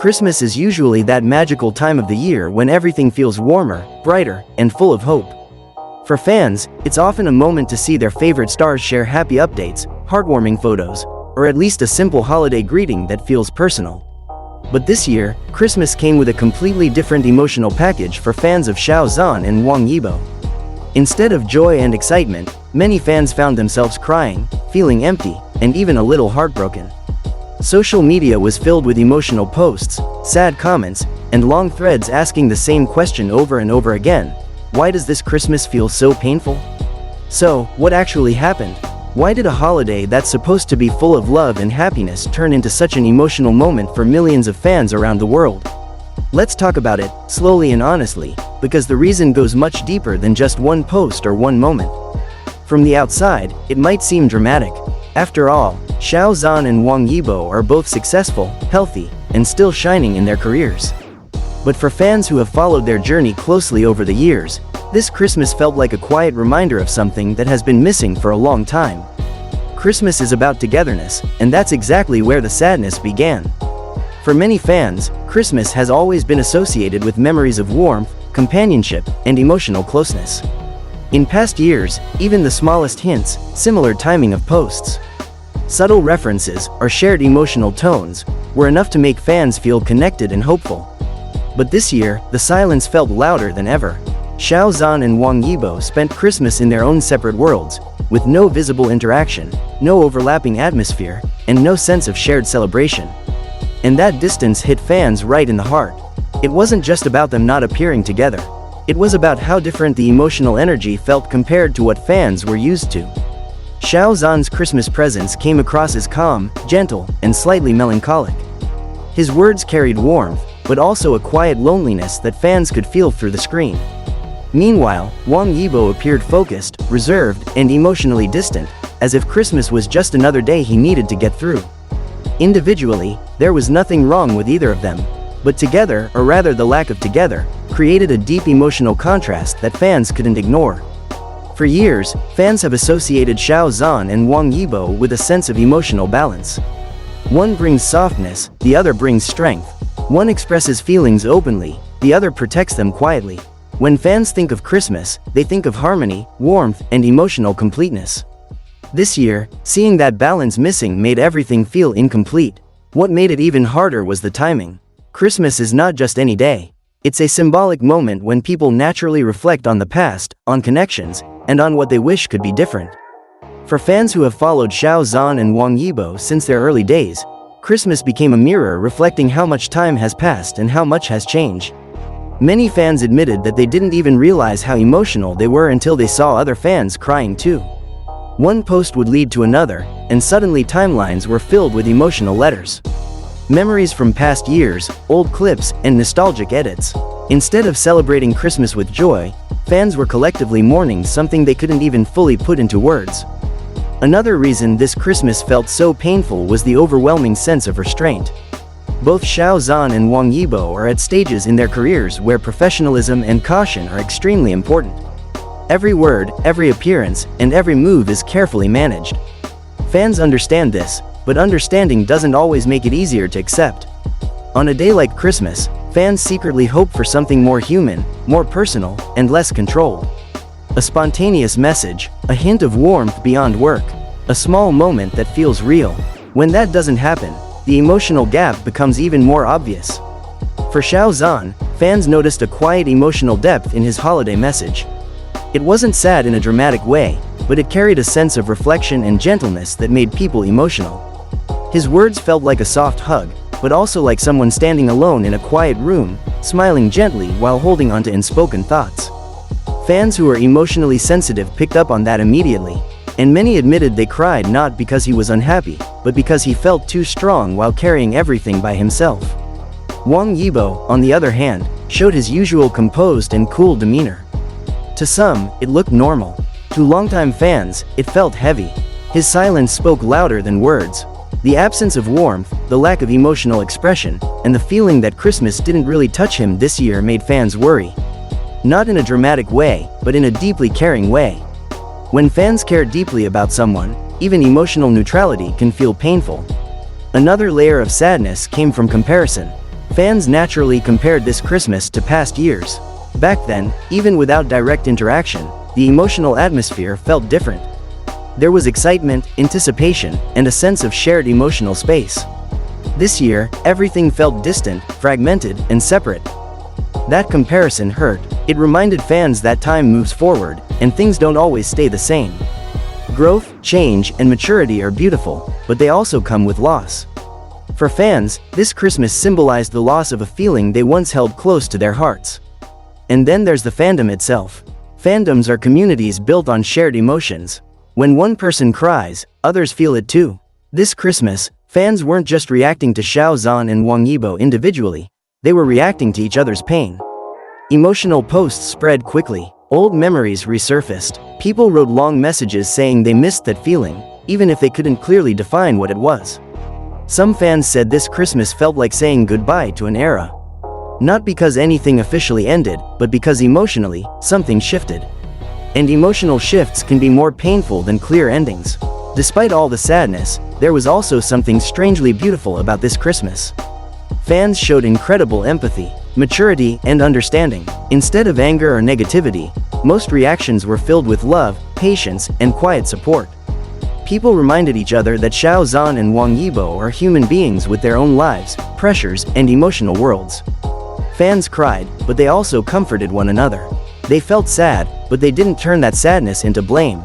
Christmas is usually that magical time of the year when everything feels warmer, brighter, and full of hope. For fans, it's often a moment to see their favorite stars share happy updates, heartwarming photos, or at least a simple holiday greeting that feels personal. But this year, Christmas came with a completely different emotional package for fans of Xiao Zhan and Wang Yibo. Instead of joy and excitement, many fans found themselves crying, feeling empty, and even a little heartbroken. Social media was filled with emotional posts, sad comments, and long threads asking the same question over and over again: why does this Christmas feel so painful? So, what actually happened? Why did a holiday that's supposed to be full of love and happiness turn into such an emotional moment for millions of fans around the world? Let's talk about it, slowly and honestly, because the reason goes much deeper than just one post or one moment. From the outside, it might seem dramatic. After all, Xiao Zhan and Wang Yibo are both successful, healthy, and still shining in their careers. But for fans who have followed their journey closely over the years, this Christmas felt like a quiet reminder of something that has been missing for a long time. Christmas is about togetherness, and that's exactly where the sadness began. For many fans, Christmas has always been associated with memories of warmth, companionship, and emotional closeness. In past years, even the smallest hints, similar timing of posts, subtle references, or shared emotional tones, were enough to make fans feel connected and hopeful. But this year, the silence felt louder than ever. Xiao Zhan and Wang Yibo spent Christmas in their own separate worlds, with no visible interaction, no overlapping atmosphere, and no sense of shared celebration. And that distance hit fans right in the heart. It wasn't just about them not appearing together. It was about how different the emotional energy felt compared to what fans were used to. Xiao Zhan's Christmas presence came across as calm, gentle, and slightly melancholic. His words carried warmth, but also a quiet loneliness that fans could feel through the screen. Meanwhile, Wang Yibo appeared focused, reserved, and emotionally distant, as if Christmas was just another day he needed to get through. Individually, there was nothing wrong with either of them, but together, or rather the lack of together, created a deep emotional contrast that fans couldn't ignore. For years, fans have associated Xiao Zhan and Wang Yibo with a sense of emotional balance. One brings softness, the other brings strength. One expresses feelings openly, the other protects them quietly. When fans think of Christmas, they think of harmony, warmth, and emotional completeness. This year, seeing that balance missing made everything feel incomplete. What made it even harder was the timing. Christmas is not just any day. It's a symbolic moment when people naturally reflect on the past, on connections, and on what they wish could be different. For fans who have followed Xiao Zhan and Wang Yibo since their early days, Christmas became a mirror reflecting how much time has passed and how much has changed. Many fans admitted that they didn't even realize how emotional they were until they saw other fans crying too. One post would lead to another, and suddenly timelines were filled with emotional letters. Memories from past years, old clips, and nostalgic edits. Instead of celebrating Christmas with joy, fans were collectively mourning something they couldn't even fully put into words. Another reason this Christmas felt so painful was the overwhelming sense of restraint. Both Xiao Zhan and Wang Yibo are at stages in their careers where professionalism and caution are extremely important. Every word, every appearance, and every move is carefully managed. Fans understand this, but understanding doesn't always make it easier to accept. On a day like Christmas, fans secretly hope for something more human, more personal, and less controlled. A spontaneous message, a hint of warmth beyond work, a small moment that feels real. When that doesn't happen, the emotional gap becomes even more obvious. For Xiao Zhan, fans noticed a quiet emotional depth in his holiday message. It wasn't sad in a dramatic way, but it carried a sense of reflection and gentleness that made people emotional. His words felt like a soft hug, but also like someone standing alone in a quiet room, smiling gently while holding onto unspoken thoughts. Fans who are emotionally sensitive picked up on that immediately, and many admitted they cried not because he was unhappy, but because he felt too strong while carrying everything by himself. Wang Yibo, on the other hand, showed his usual composed and cool demeanor. To some, it looked normal. To longtime fans, it felt heavy. His silence spoke louder than words. The absence of warmth, the lack of emotional expression, and the feeling that Christmas didn't really touch him this year made fans worry. Not in a dramatic way, but in a deeply caring way. When fans care deeply about someone, even emotional neutrality can feel painful. Another layer of sadness came from comparison. Fans naturally compared this Christmas to past years. Back then, even without direct interaction, the emotional atmosphere felt different. There was excitement, anticipation, and a sense of shared emotional space. This year, everything felt distant, fragmented, and separate. That comparison hurt. It reminded fans that time moves forward, and things don't always stay the same. Growth, change, and maturity are beautiful, but they also come with loss. For fans, this Christmas symbolized the loss of a feeling they once held close to their hearts. And then there's the fandom itself. Fandoms are communities built on shared emotions. When one person cries, others feel it too. This Christmas, fans weren't just reacting to Xiao Zhan and Wang Yibo individually, they were reacting to each other's pain. Emotional posts spread quickly. Old memories resurfaced. People wrote long messages saying they missed that feeling, even if they couldn't clearly define what it was. Some fans said this Christmas felt like saying goodbye to an era. Not because anything officially ended, but because emotionally, something shifted. And emotional shifts can be more painful than clear endings. Despite all the sadness, there was also something strangely beautiful about this Christmas. Fans showed incredible empathy, maturity, and understanding. Instead of anger or negativity, most reactions were filled with love, patience, and quiet support. People reminded each other that Xiao Zhan and Wang Yibo are human beings with their own lives, pressures, and emotional worlds. Fans cried, but they also comforted one another. They felt sad, but they didn't turn that sadness into blame.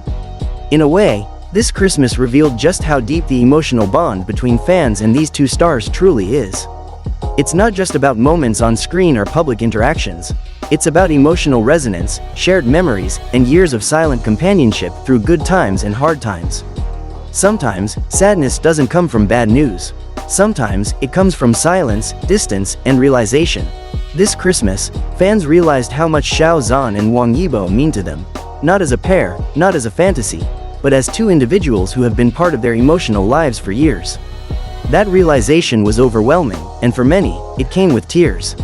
In a way, this Christmas revealed just how deep the emotional bond between fans and these two stars truly is. It's not just about moments on screen or public interactions. It's about emotional resonance, shared memories, and years of silent companionship through good times and hard times. Sometimes, sadness doesn't come from bad news. Sometimes, it comes from silence, distance, and realization. This Christmas, fans realized how much Xiao Zhan and Wang Yibo mean to them. Not as a pair, not as a fantasy, but as two individuals who have been part of their emotional lives for years. That realization was overwhelming, and for many, it came with tears.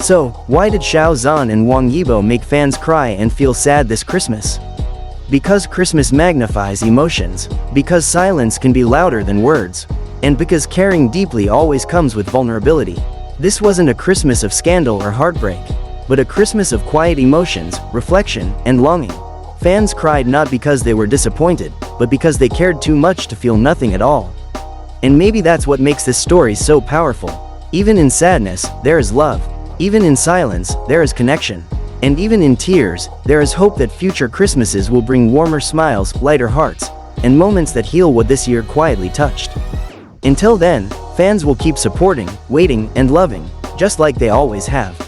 So, why did Xiao Zhan and Wang Yibo make fans cry and feel sad this Christmas? Because Christmas magnifies emotions, because silence can be louder than words, and because caring deeply always comes with vulnerability. This wasn't a Christmas of scandal or heartbreak, but a Christmas of quiet emotions, reflection, and longing. Fans cried not because they were disappointed, but because they cared too much to feel nothing at all. And maybe that's what makes this story so powerful. Even in sadness, there is love. Even in silence, there is connection. And even in tears, there is hope that future Christmases will bring warmer smiles, lighter hearts, and moments that heal what this year quietly touched. Until then, fans will keep supporting, waiting, and loving, just like they always have.